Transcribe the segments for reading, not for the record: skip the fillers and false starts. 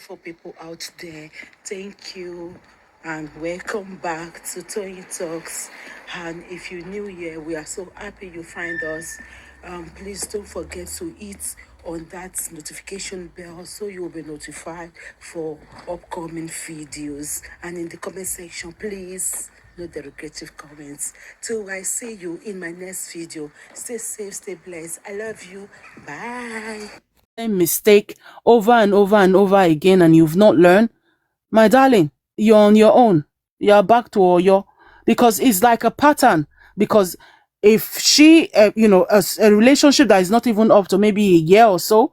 beautiful people out there. Thank you and welcome back to Tony Talks. And if you're new here, we are so happy you find us. Please don't forget to hit on that notification bell so you'll be notified for upcoming videos. And in the comment section, please no derogative comments. Till I see you in my next video. Stay safe, stay blessed. I love you. Bye. Mistake over and over and over again and you've not learned, my darling, you're on your own. You're back to Oyo because it's like a pattern. Because if she, a relationship that is not even up to maybe a year or so,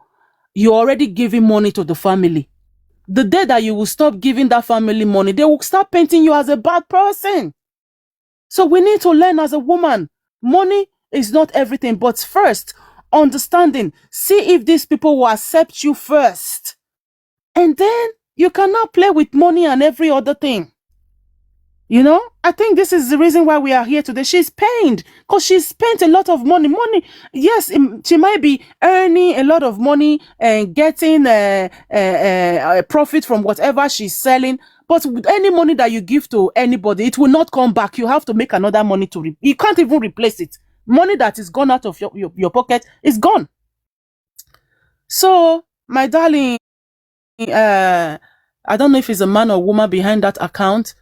you're already giving money to the family. The day that you will stop giving that family money, they will start painting you as a bad person. So we need to learn as a woman. Money is not everything, but first, understanding. See if these people will accept you first. And then you cannot play with money and every other thing. You know, I think this is the reason why we are here today. She's pained because she's spent a lot of money. Yes, she might be earning a lot of money and getting a profit from whatever she's selling. But with any money that you give to anybody, it will not come back. You have to make another money to you can't even replace it. Money that is gone out of your pocket is gone. So, my darling, I don't know if it's a man or woman behind that account.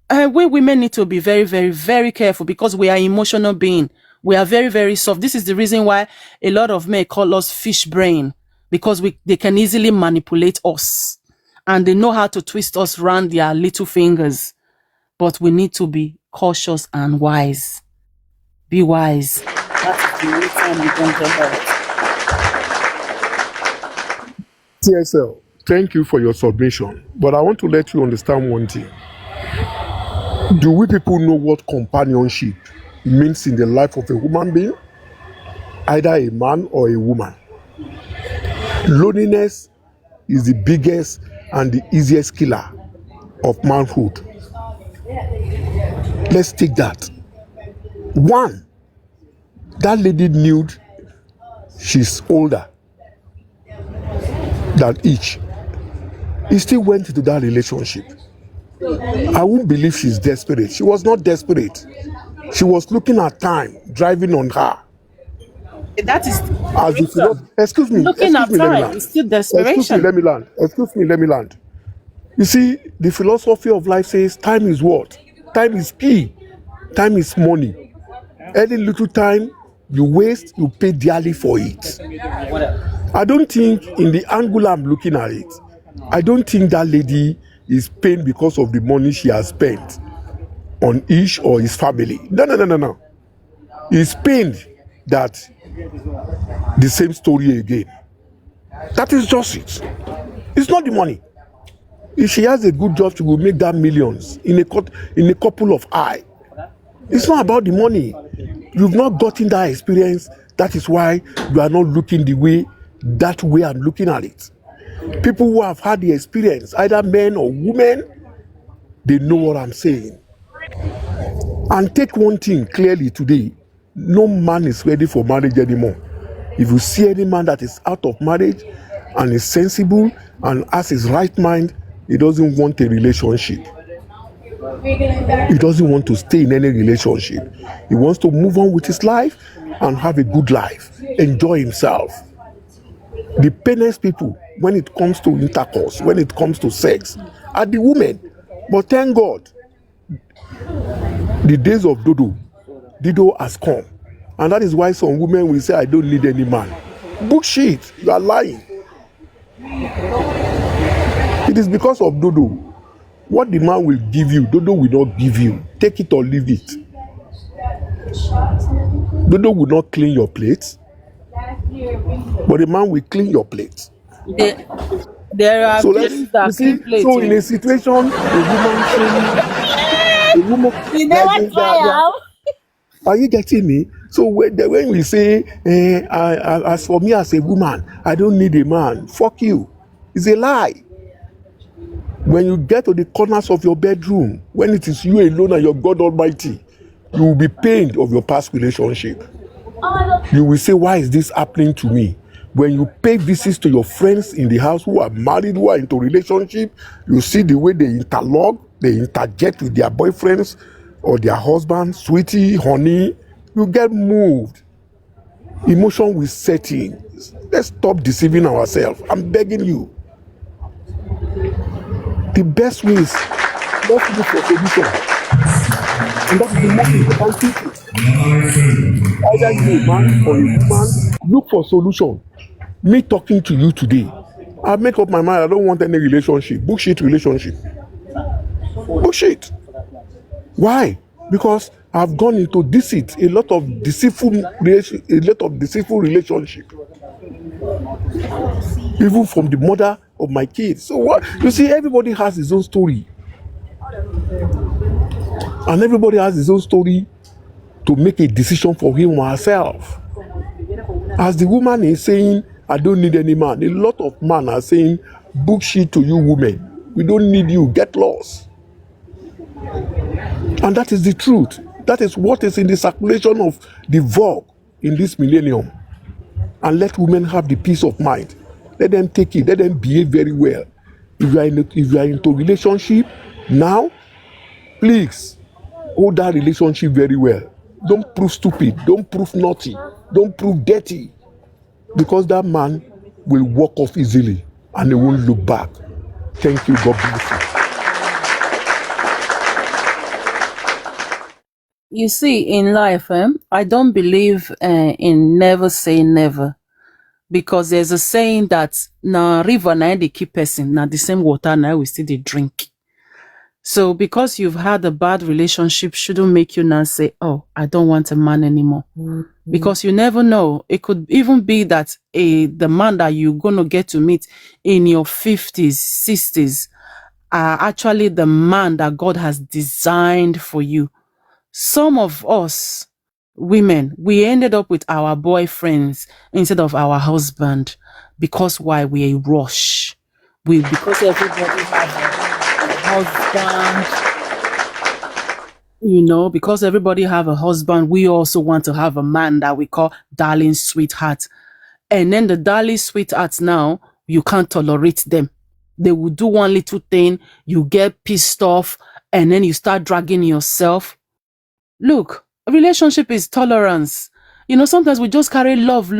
We women need to be very, very, very careful because we are emotional beings. We are very, very soft. This is the reason why a lot of men call us fish brain, because they can easily manipulate us and they know how to twist us around their little fingers. But we need to be cautious and wise. Be wise. That's the only time we don't get hurt. TSL, thank you for your submission. But I want to let you understand one thing. Do we people know what companionship means in the life of a human being? Either a man or a woman. Loneliness is the biggest and the easiest killer of manhood. Let's take that. One, that lady knew she's older than each. He still went into that relationship. I won't believe she's desperate. She was not desperate. She was looking at time, driving on her. That is as if excuse me. Looking at time is still desperation. Excuse me, let me land. You see, the philosophy of life says time is what? Time is key. Time is money. Any little time you waste, you pay dearly for it. I don't think, in the angle I'm looking at it, I don't think that lady is pained because of the money she has spent on Ish or his family. No. He's pained that the same story again. That is just it. It's not the money. If she has a good job, she will make that millions in a couple of hours. It's not about the money. You've not gotten that experience. That is why you are not looking that way I'm looking at it. People who have had the experience, either men or women, they know what I'm saying. And take one thing clearly today, no man is ready for marriage anymore. If you see any man that is out of marriage and is sensible and has his right mind, he doesn't want a relationship. He doesn't want to stay in any relationship. He wants to move on with his life and have a good life, enjoy himself. The painless people, when it comes to intercourse, when it comes to sex, are the women. But thank God, the days of Dido has come. And that is why some women will say, I don't need any man. Bullshit, you are lying. It is because of Dodo. What the man will give you, Dodo will not give you. Take it or leave it. Dodo will not clean your plates, but the man will clean your plates. There are things that clean plates. So in a situation, a woman you never try out. Are you getting me? So when we say, as for me as a woman, I don't need a man, fuck you. It's a lie. When you get to the corners of your bedroom, when it is you alone and your God Almighty, you will be pained of your past relationship. You will say, why is this happening to me? When you pay visits to your friends in the house who are married, who are into relationship, you see the way they interlock, they interject with their boyfriends or their husband, sweetie, honey, you get moved. Emotion will set in. Let's stop deceiving ourselves. I'm begging you. The best way is let's look for solution. And that is the most important thing. Either you a man or a woman, look for solution. Me talking to you today, I make up my mind. I don't want any relationship. Bullshit relationship. Bullshit. Why? Because I've gone into deceit, a lot of deceitful relationship, even from the mother of my kids. So what? You see, everybody has his own story, and everybody has his own story to make a decision for him or herself. As the woman is saying, I don't need any man. A lot of men are saying, bullshit to you women. We don't need you. Get lost. And that is the truth. That is what is in the circulation of the vogue in this millennium. And let women have the peace of mind. Let them take it. Let them behave very well. If you are into relationship now, please hold that relationship very well. Don't prove stupid. Don't prove naughty. Don't prove dirty. Because that man will walk off easily and he won't look back. Thank you. God bless you. You see, in life, I don't believe in never say never. Because there's a saying that na river na the keep person, na the same water na we still dey drink. So because you've had a bad relationship shouldn't make you now say, oh, I don't want a man anymore. Mm-hmm. Because you never know. It could even be that the man that you're going to get to meet in your 50s, 60s are actually the man that God has designed for you. Some of us women, we ended up with our boyfriends instead of our husband. Because why? We rush. Because everybody has a husband, because everybody have a husband, we also want to have a man that we call darling sweetheart. And then the darling sweethearts now, you can't tolerate them. They will do one little thing, you get pissed off, and then you start dragging yourself. Look, a relationship is tolerance. Sometimes we just carry love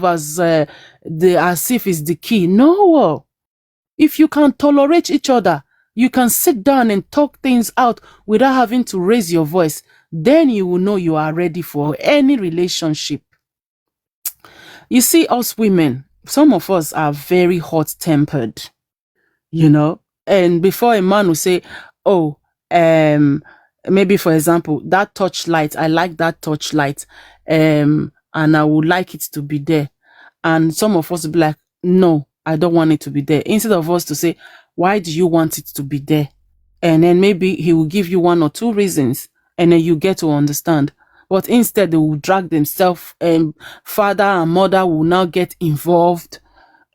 as if it's the key. No. If you can tolerate each other, you can sit down and talk things out without having to raise your voice, then you will know you are ready for any relationship. You see, us women, some of us are very hot-tempered, and before a man will say, oh, maybe, for example, that torchlight, I like that torchlight, and I would like it to be there. And some of us will be like, no, I don't want it to be there. Instead of us to say, why do you want it to be there? And then maybe he will give you one or two reasons, and then you get to understand. But instead, they will drag themselves, and father and mother will now get involved.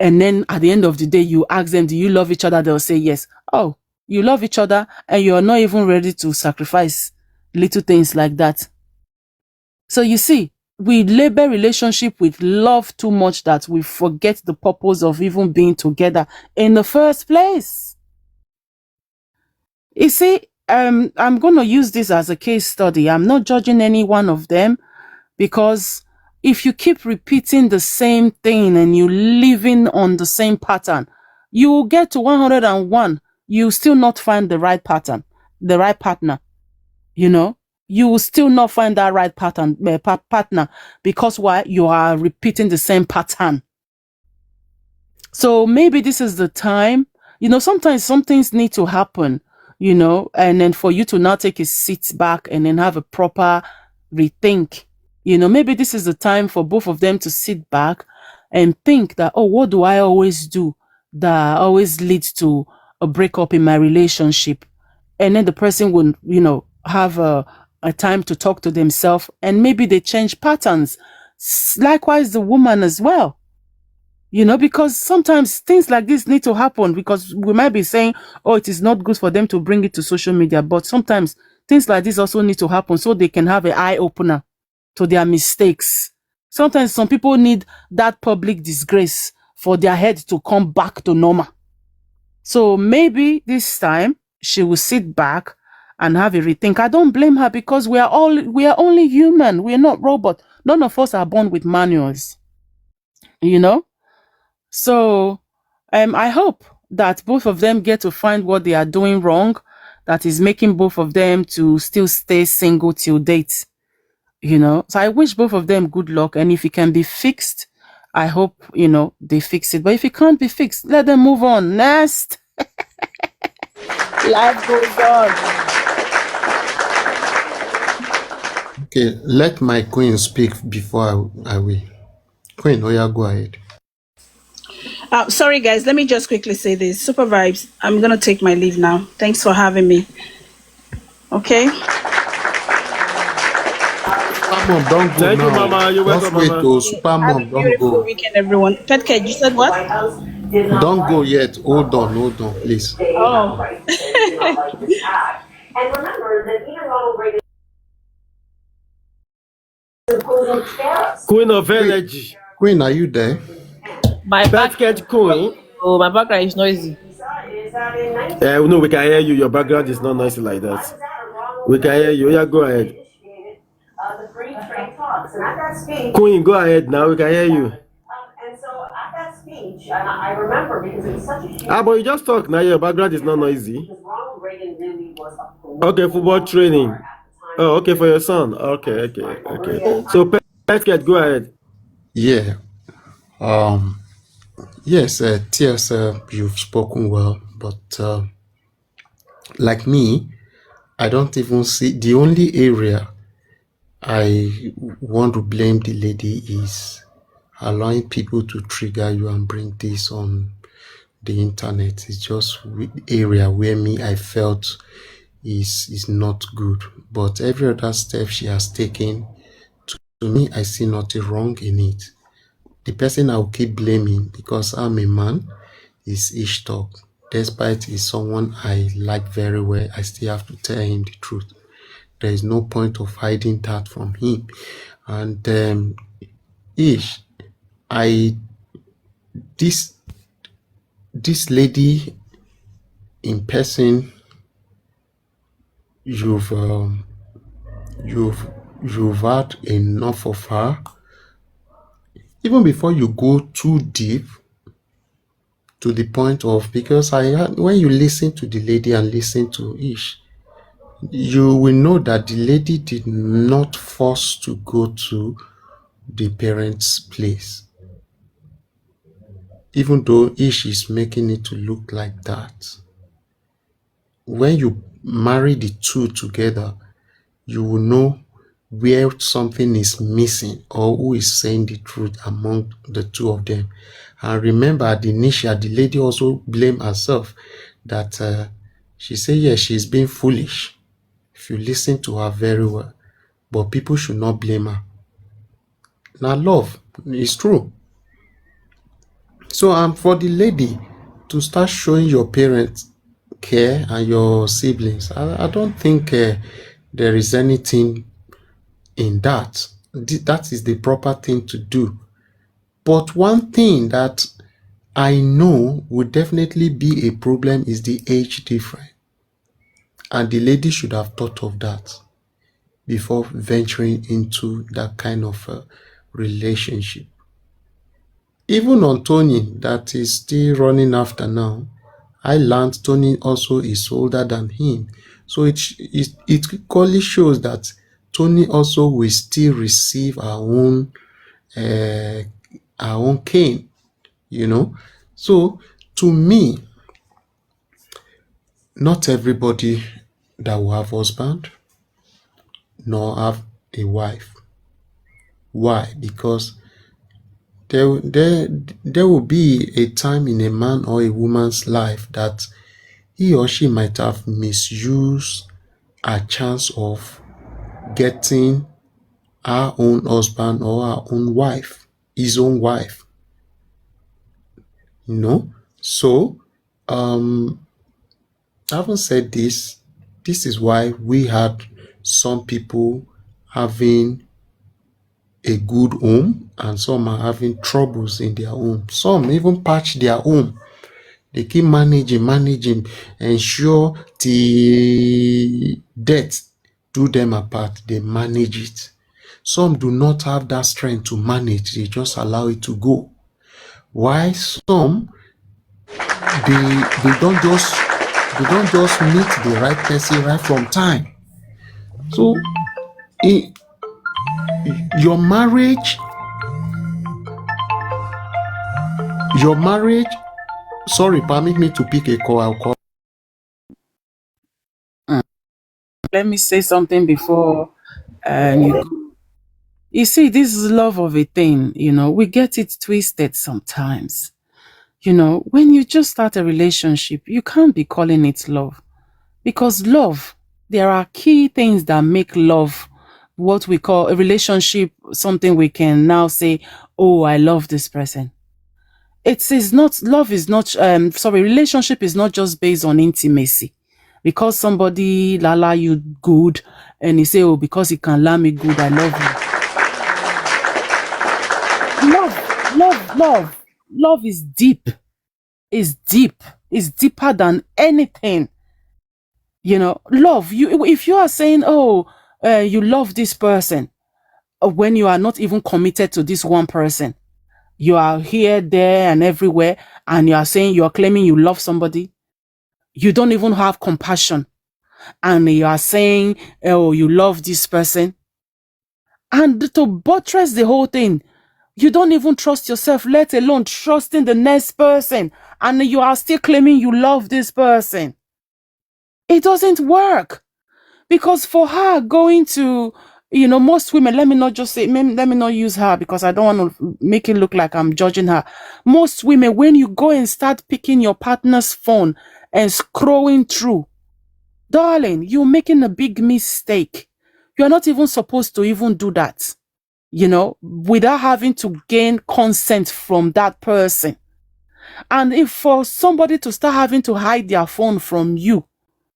And then at the end of the day, you ask them, do you love each other? They'll say yes. Oh, you love each other and you're not even ready to sacrifice little things like that. So you see, we label relationship with love too much that we forget the purpose of even being together in the first place. You see, I'm going to use this as a case study. I'm not judging any one of them, because if you keep repeating the same thing and you living on the same pattern, you will get to 101. You still not find the right pattern, the right partner. You will still not find that right partner, because why? You are repeating the same pattern. So maybe this is the time. Sometimes some things need to happen, and then for you to now take a seat back and then have a proper rethink. Maybe this is the time for both of them to sit back and think that, oh, what do I always do that always leads to a breakup in my relationship? And then the person will, have a time to talk to themselves, and maybe they change patterns. Likewise, the woman as well. Because sometimes things like this need to happen, because we might be saying, oh, it is not good for them to bring it to social media. But sometimes things like this also need to happen so they can have an eye opener to their mistakes. Sometimes some people need that public disgrace for their head to come back to normal. So maybe this time she will sit back and have a rethink. I don't blame her because we are only human. We are not robot. None of us are born with manuals. You know? So I hope that both of them get to find what they are doing wrong that is making both of them to still stay single till date. So I wish both of them good luck, and if it can be fixed, I hope they fix it. But if it can't be fixed, let them move on. Next. Life goes on. Okay, let my queen speak before I will. Queen, Oya, go ahead. Sorry, guys. Let me just quickly say this. Super Vibes, I'm going to take my leave now. Thanks for having me. Okay? Super Mom, don't go Thank now. you, Mama. You're Just welcome, wait, Mama. oh, Super Have a Mom, don't beautiful go. weekend, everyone. Petke, you said what? Don't go yet. Hold on, please. Oh. And remember that even Ronald Reagan imposing tariffs. Queen of energy. Queen, are you there? My Basket Queen. oh, my background is noisy. No, we can hear you. Your background is not noisy like that. We can hear you. Yeah, go ahead. The free trade talks, and at that speech, Queen, go ahead now. We can hear you. and so at that speech, and I remember because it was such a huge. But you just talk now. Your background is not noisy. Because Ronald Reagan really was a Okay, football training. Oh, okay, for your son. Okay. So, Basket, go ahead. Yeah. Yes, Tears, you've spoken well, but like me, I don't even see the only area I want to blame the lady is allowing people to trigger you and bring this on the internet. It's just area where I felt is not good. But every other step she has taken, to me, I see nothing wrong in it. The person I will keep blaming because I'm a man is Ishtalk. Despite he's someone I like very well, I still have to tell him the truth. There is no point of hiding that from him. And Ish, this lady in person, you've had enough of her. Even before you go too deep to the point of, because when you listen to the lady and listen to Ish, you will know that the lady did not force to go to the parents' place, even though Ish is making it to look like that. When you marry the two together, you will know where something is missing or who is saying the truth among the two of them. And remember, at the initial, the lady also blamed herself that she said, yes, she's being foolish. If you listen to her very well, but people should not blame her. Now, love is true. So for the lady to start showing your parents care and your siblings, I don't think there is anything in that. That is the proper thing to do. But one thing that I know would definitely be a problem is the age difference. And the lady should have thought of that before venturing into that kind of relationship. Even on Tony, that is still running after now, I learned Tony also is older than him. So it clearly shows that Tony also will still receive her own cane, So to me, not everybody that will have husband nor have a wife. Why? Because there will be a time in a man or a woman's life that he or she might have misused a chance of getting her own husband or her own wife, his own wife. So having said this is why we had some people having a good home and some are having troubles in their home. Some even patch their home. They keep managing, ensure the death do them apart. They manage it. Some do not have that strength to manage. They just allow it to go. Why some they don't just meet the right person right from time. So in your marriage, sorry, permit me to pick a call. I'll call. Let me say something before you go. You see, this is love of a thing, we get it twisted sometimes. When you just start a relationship, you can't be calling it love. Because love, there are key things that make love what we call a relationship, something we can now say, oh, I love this person. Relationship is not just based on intimacy. Because somebody lala you good and he say, oh, because he can la me good, I love you. Love is deep. Is deep. Is deeper than anything. Love. If you are saying, oh, you love this person, when you are not even committed to this one person, you are here, there, and everywhere, and you are claiming you love somebody, you don't even have compassion, and you are saying, oh, you love this person, and to buttress the whole thing, you don't even trust yourself, let alone trusting the next person, and you are still claiming you love this person. It doesn't work. Because for her going to, most women, let me not use her because I don't want to make it look like I'm judging her. Most women, when you go and start picking your partner's phone and scrolling through, darling, you're making a big mistake. You're not even supposed to even do that, without having to gain consent from that person. And if for somebody to start having to hide their phone from you,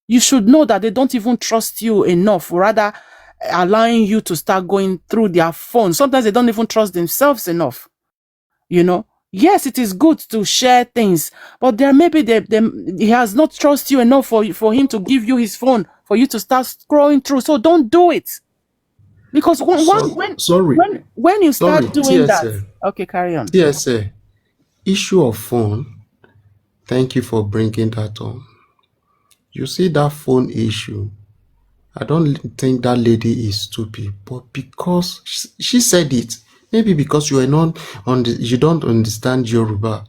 you should know that they don't even trust you enough, rather allowing you to start going through their phone. Sometimes they don't even trust themselves enough. Yes, it is good to share things, but there maybe he has not trust you enough for him to give you his phone for you to start scrolling through. So don't do it. Because when you start doing that, okay, carry on. Yes, issue of phone. Thank you for bringing that on. You see that phone issue. I don't think that lady is stupid, but because she said it, maybe because you don't understand Yoruba.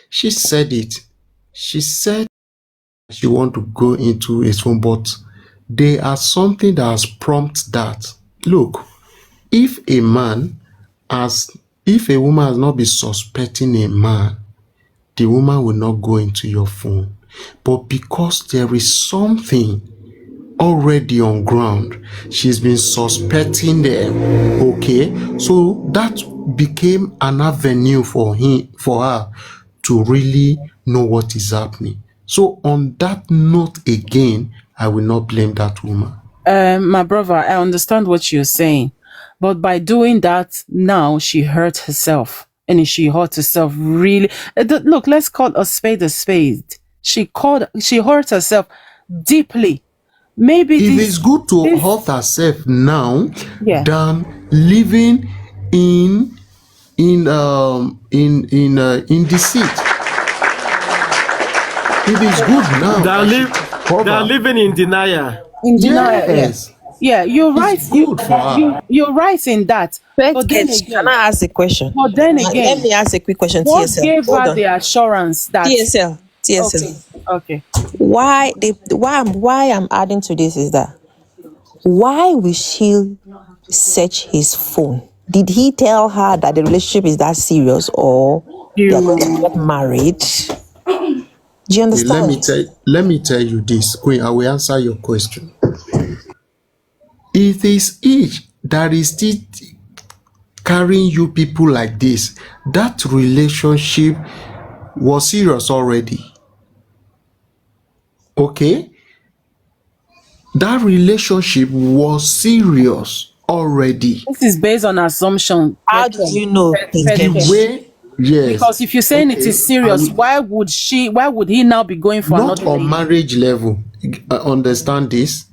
She said it. She said she want to go into a phone, but there are something that has prompted that. Look, if a woman has not been suspecting a man, the woman will not go into your phone. But because there is something already on ground, she's been suspecting them. Okay, so that became an avenue for her to really know what is happening. So on that note again, I will not blame that woman. My brother, I understand what you're saying, but by doing that, now she hurt herself, and she hurt herself really. Look, let's call a spade a spade. She hurt herself deeply. Maybe if it's good to hurt herself now, than living in deceit. If it's good now, they're living in denial. Yes. Yeah, you're right. It's good for her. You're right in that. But then again, can I ask a question? But then again, let me ask a quick question. What TSL, gave her the assurance that TSL? Okay. Why I'm adding to this is that why will she search his phone? Did he tell her that the relationship is that serious, or they're going to get married? Do you understand? Let me tell you this, Queen. I will answer your question. It is each that is still carrying you people like this. That relationship was serious already. Okay? That relationship was serious already. This is based on assumption. How did you know he's The getting it? way, yes. Because if you're saying it is serious, why would he now be going for Not another on lady? marriage level. Understand this.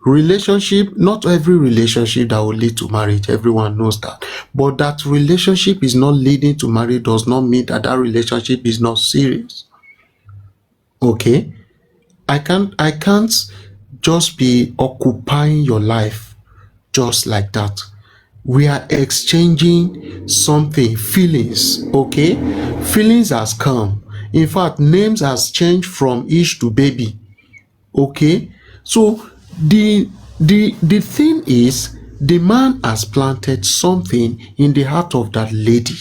Relationship, not every relationship that will lead to marriage, everyone knows that. But that relationship is not leading to marriage does not mean that that relationship is not serious. Okay? I can't just be occupying your life just like that. We are exchanging something, feelings, okay? Feelings has come. In fact, names has changed from Ish to baby. Okay? So the thing is, the man has planted something in the heart of that lady.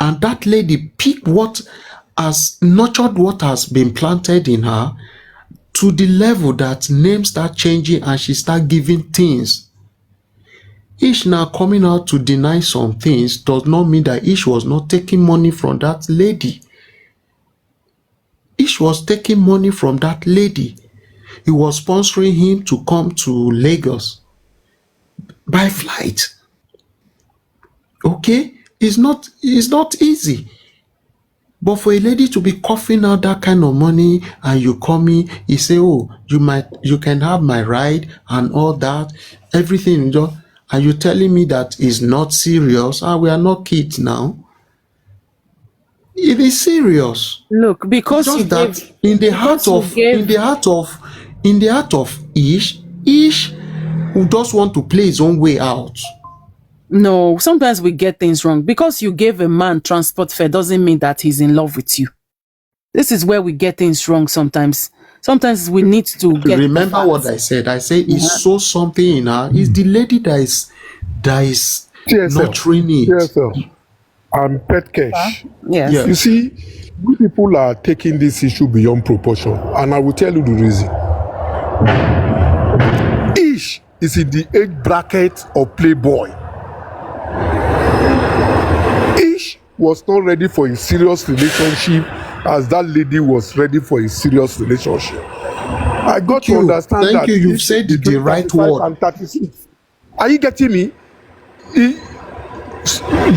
And that lady picked what has nurtured what has been planted in her to the level that names start changing and she start giving things. Ish now coming out to deny some things does not mean that Ish was not taking money from that lady. Ish was taking money from that lady. He was sponsoring him to come to Lagos by flight. Okay? It's not easy. But for a lady to be coughing out that kind of money and you come in, you say, oh, you can have my ride and all that, everything, and you're telling me that is not serious. We are not kids now. It is serious. Look, It's because you just that gave, in the because heart you of gave, in the heart of Ish who just want to play his own way out. no, sometimes we get things wrong. Because you gave a man transport fare doesn't mean that he's in love with you. This is where we get things wrong sometimes. Sometimes we need to get. Remember what I said? I said he saw something in her. It's the lady that is nurturing it. TSL. I'm pet cash. Yes. Yeah. You see, we people are taking this issue beyond proportion, and I will tell you the reason. Ish is in the age bracket of Playboy. Ish was not ready for a serious relationship as that lady was ready for a serious relationship. I got to understand that. Thank you. You've Ish said is the right 35 word. and 36. Are you getting me?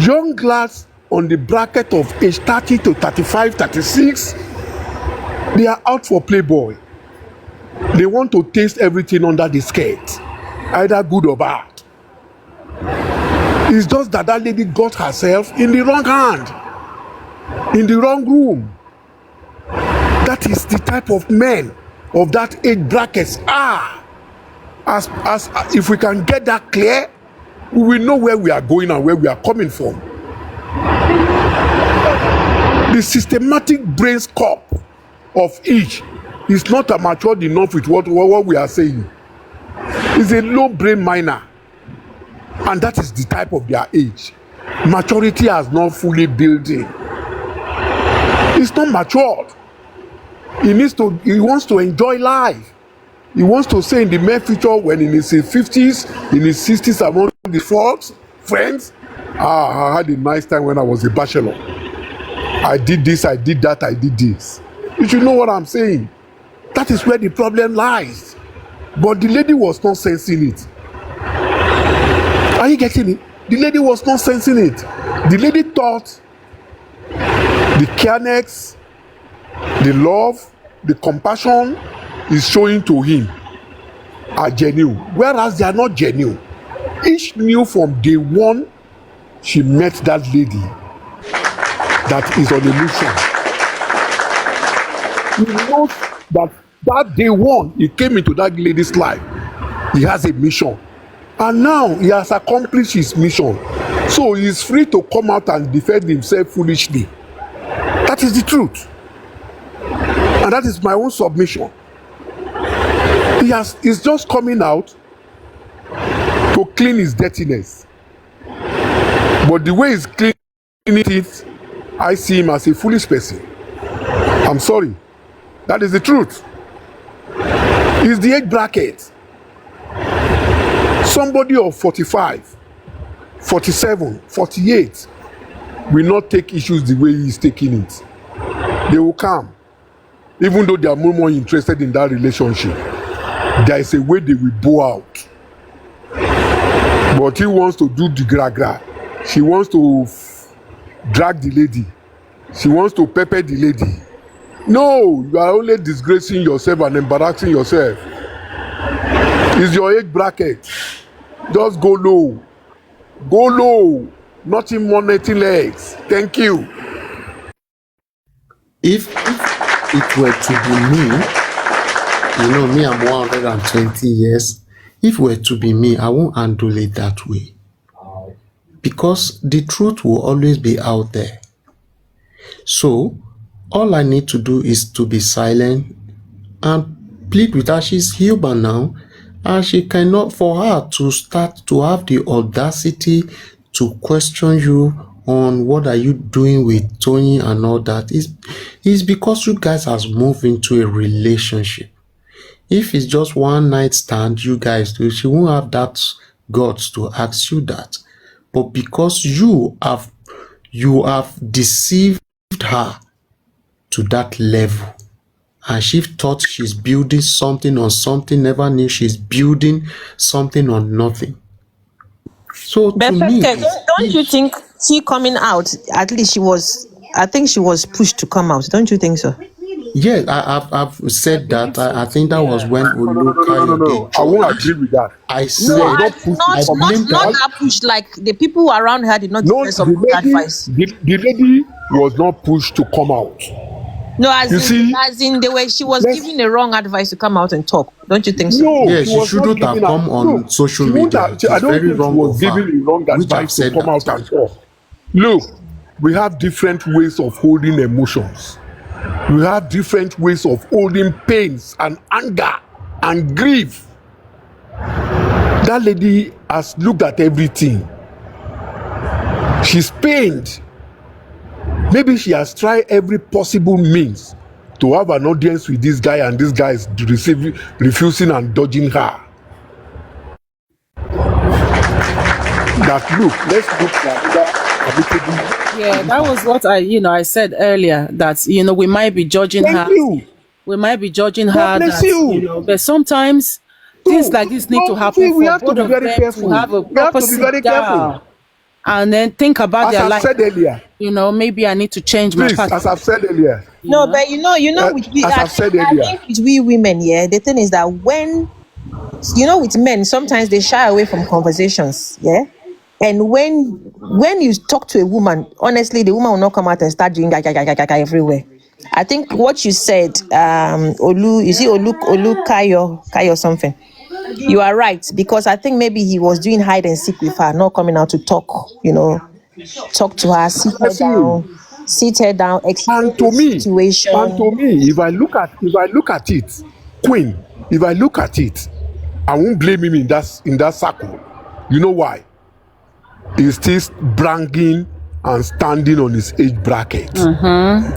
Young lads on the bracket of age 30 to 35, 36, they are out for Playboy. They want to taste everything under the skirt, either good or bad. It's just that that lady got herself in the wrong hand, in the wrong room. That is the type of men of that age brackets are. As if we can get that clear, we will know where we are going and where we are coming from. The systematic brain scope of each is not matured enough with what we are saying. It's a low brain minor, and that is the type of their age. Maturity has not fully built in. It's not matured. He wants to enjoy life. He wants to say in the near future, when in his 50s, in his 60s, among the folks, friends, I had a nice time when I was a bachelor. I did this, I did that, I did this. You should know what I'm saying. That is where the problem lies. But the lady was not sensing it. Are you getting it? The lady was not sensing it. The lady thought the careness, the love, the compassion is showing to him are genuine, whereas they are not genuine. Each knew from day one she met that lady that is on a mission. He knows that day one he came into that lady's life, he has a mission, and now he has accomplished his mission, so he is free to come out and defend himself foolishly. That is the truth, and that is my own submission. He's just coming out to clean his dirtiness, but the way he's cleaning it, I see him as a foolish person. I'm sorry, that is the truth. It's the age bracket. Somebody of 45, 47, 48 will not take issues the way he's taking it. They will come, even though they are more interested in that relationship. There is a way they will bow out. But he wants to do the gra. She wants to drag the lady. She wants to pepper the lady. No, you are only disgracing yourself and embarrassing yourself. It's your age bracket. Just go low. Go low. Nothing more, nothing less. Thank you. If it were to be me, me, I'm 120 years. If it were to be me, I won't handle it that way. Because the truth will always be out there. So, all I need to do is to be silent and plead with her. She's human now, and she cannot, for her to start to have the audacity to question you on what are you doing with Tony and all that is because you guys has moved into a relationship. If it's just one night stand, you guys do, she won't have that guts to ask you that. But because you have deceived her to that level, and she thought she's building something on something, never knew she's building something on nothing. So But to me, don't you think she coming out, at least I think she was pushed to come out. Don't you think so? yeah, I've said that. I think that was when No. Olukayode I won't joined. agree with that. I No, said, I blame not that. that push. Like the people around her did not give No, her some good advice. the lady was not pushed to come out. No, You see, she was let's- giving the wrong advice to come out and talk. Don't you think so? No, Yeah, she she was not shouldn't have giving come on social she won't media. have- It is I don't very think she wrong was of giving her, the wrong which I've advice to said come out that. and talk. Look, we have different ways of holding emotions. We have different ways of holding pains and anger and grief. That lady has looked at everything. She's pained. Maybe she has tried every possible means to have an audience with this guy, and this guy is refusing and dodging her. That let's look for another amicable. Yeah, that was what I said earlier, that we might be judging Thank her. you. We might be judging God her bless that you. but sometimes things like this need to happen See, we for have to both be of very them careful. to have a We have proper to be sit very careful. down and then think about As their I've life. said earlier, Maybe I need to change my please, path. as I've said earlier, No, but with we, as I I've said think earlier, with we women, yeah, the thing is that when with men, sometimes they shy away from conversations, yeah. And when you talk to a woman, honestly, the woman will not come out and start doing everywhere. I think what you said, Olu Kayo something. You are right, because I think maybe he was doing hide and seek with her, not coming out to talk. Talk to her, sit her down, explain and the to situation. me, if I look at it, Queen, if I look at it, I won't blame him in that circle. You know why? He's still bragging and standing on his age bracket.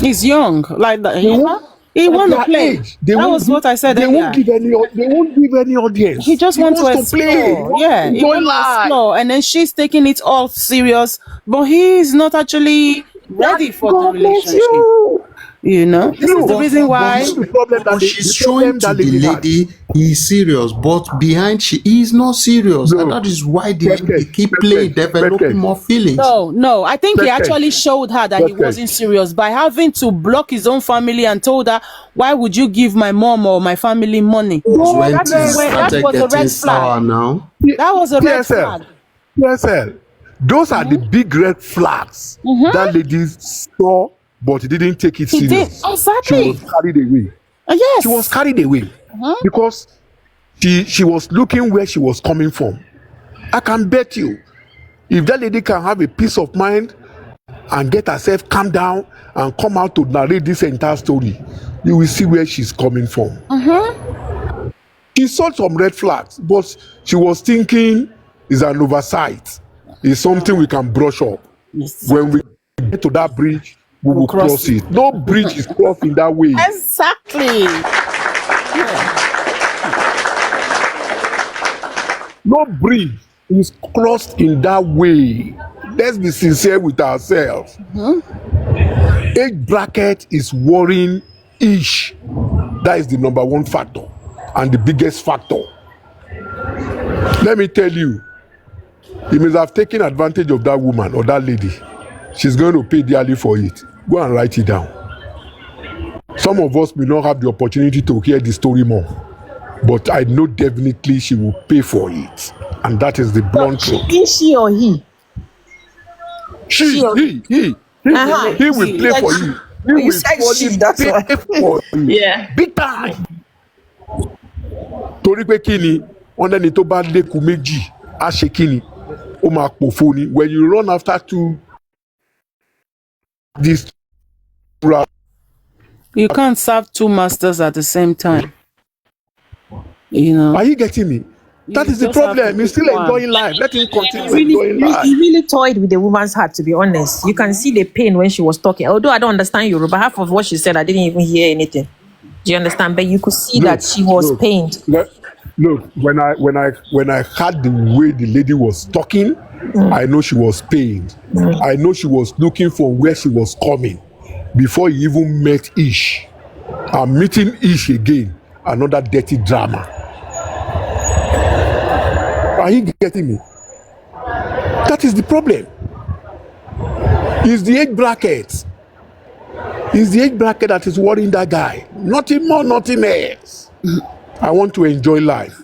He's young, like that. They won't, He at want to their play. age, they That won't was give- what I said they earlier. won't give any audience. He just wants to wants to play. explore. Yeah, he enjoy wants to life. explore, and then she's taking it all serious, but he's not actually ready for the God bless relationship. you. This is the reason why. You know the problem But that she's the problem showing to that the lady had. lady he's serious, but behind she is not serious, and that is why they keep playing, developing more feelings. No, I think he Perfect. actually showed her that he Perfect. wasn't serious by having to block his own family and told her, "Why would you give my mom or my family money?" When That things started was a getting red sour flag. now, That was a red PSL. flag. PSL. Those are the big red flags that lady saw, but he didn't take it He did. serious. Exactly. She was carried away. Yes. She was carried away because she was looking where she was coming from. I can bet you, if that lady can have a peace of mind and get herself calm down and come out to narrate this entire story, you will see where she's coming from. She saw some red flags, but she was thinking it's an oversight. It's something we can brush up. Yes. When we get to that bridge, we will cross it. No bridge is crossed in that way. Exactly. No bridge is crossed in that way. Let's be sincere with ourselves. Age bracket is worrying ish. That is the number one factor and the biggest factor. Let me tell you, He must have taken advantage of that woman or that lady. She's going to pay dearly for it. Go and write it down. Some of us may not have the opportunity to hear the story more, but I know definitely she will pay for it. And that is the blunt truth. Is she or he? He Uh-huh. will play for you. He You will said fully she, that's pay why. for you. Yeah. Big time. Torí pé kí ni wọ́n lẹ́ni tó bá lékun méjì á ṣe kí ni ó máa pòfo ni. When you run after these You can't serve two masters at the same time. You know. Are you getting me? That is the problem. He's still enjoying life. Let him continue enjoying life. He really toyed with the woman's heart, to be honest. You can see the pain when she was talking. Although I don't understand Yoruba, half of what she said, I didn't even hear anything. Do you understand? But you could see that she was pained. Look, when I heard the way the lady was talking, I know she was pained. I know she was looking for where she was coming before he even met Ish. I'm meeting Ish again. Another dirty drama. Are you getting me? That is the problem. It's the age bracket. It's the age bracket that is worrying that guy. Nothing more, nothing less. I want to enjoy life.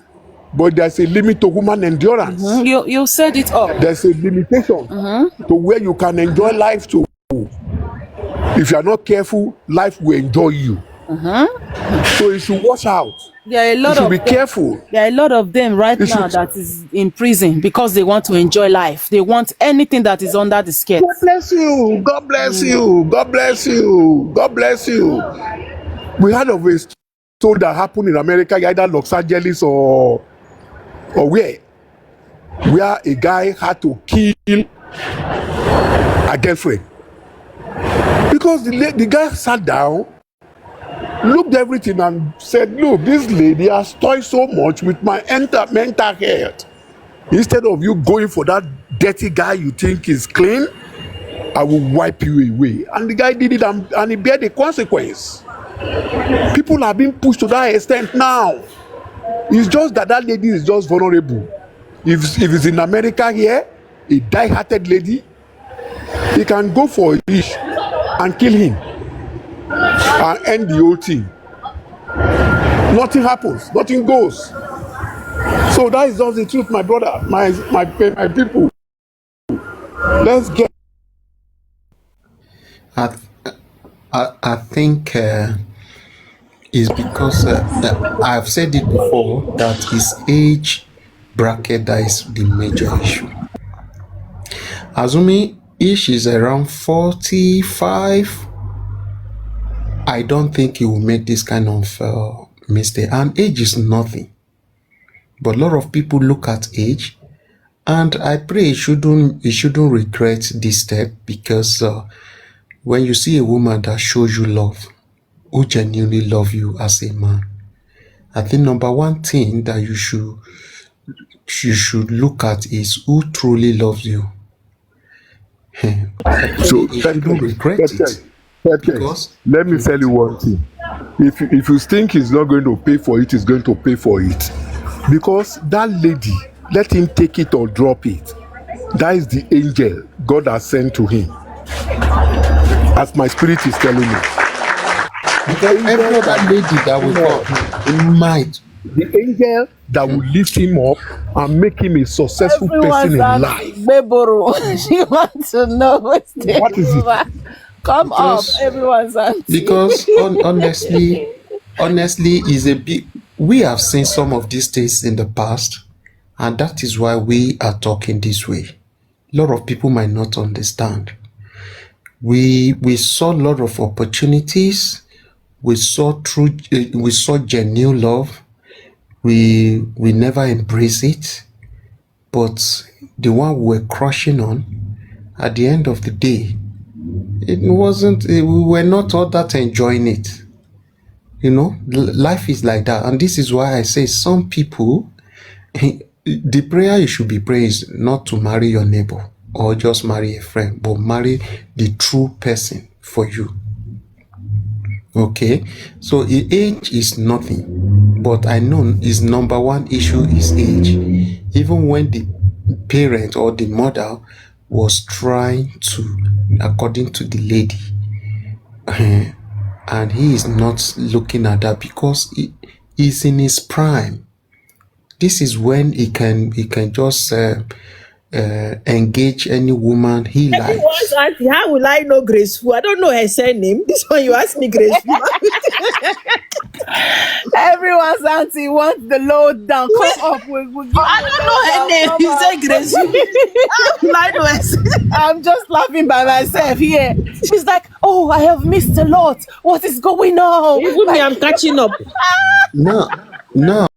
But there's a limit to human endurance. You said it all. There's a limitation to where you can enjoy life to. If you are not careful, life will enjoy you. So you should watch out. There are a lot you should of be them. Careful. There are a lot of them right now that is in prison because they want to enjoy life. They want anything that is under the skirt. God bless you. God bless you. God bless you. God bless you. We heard of a story that happened in America, either Los Angeles or where a guy had to kill a girlfriend because the guy sat down, looked everything and said, look, this lady has toyed so much with my mental health. Instead of you going for that dirty guy you think is clean, I will wipe you away. And the guy did it and he bear the consequence. People are being pushed to that extent now. It's just that lady is just vulnerable. If it's in America here, a die-hearted lady, he can go for it and kill him and end the whole thing. Nothing happens, nothing goes. So that is just the truth, my brother, my people. Let's get. I think it's because I've said it before that his age bracket that is the major issue. Assuming Ish is around 45, I don't think he will make this kind of mistake. And age is nothing. But a lot of people look at age, and I pray he shouldn't regret this step, because when you see a woman that shows you love, who genuinely love you as a man, I think number one thing that you should look at is who truly loves you. So you shouldn't regret it. Because let me tell you one thing. If you think he's not going to pay for it, he's going to pay for it. Because that lady, let him take it or drop it. That is the angel God has sent to him. As my spirit is telling me. Because every other lady that will come might. The angel that will lift him up and make him a successful person in life. She wants to know what is it? Come up, everyone's auntie. Because honestly, is a big. We have seen some of these things in the past, and that is why we are talking this way. A lot of people might not understand. We saw a lot of opportunities. We saw genuine love. We never embrace it, but the one we were crushing on, at the end of the day, we were not all that enjoying it. You know, life is like that. And this is why I say some people, the prayer you should be praying is not to marry your neighbor or just marry a friend, but marry the true person for you. Okay, so age is nothing, but I know his number one issue is age. Even when the parent or the mother was trying to, according to the lady, and he is not looking at that because he's in his prime. This is when he can just engage any woman he likes. Auntie, how will I know Graceful? I don't know her surname. This one you ask me Graceful. Everyone's auntie wants the load down. Come up. We'll give I don't know her name. You say Graceful. How will I know her surname? I'm just laughing by myself here. She's like, oh, I have missed a lot. What is going on? Even me, I'm catching up. Now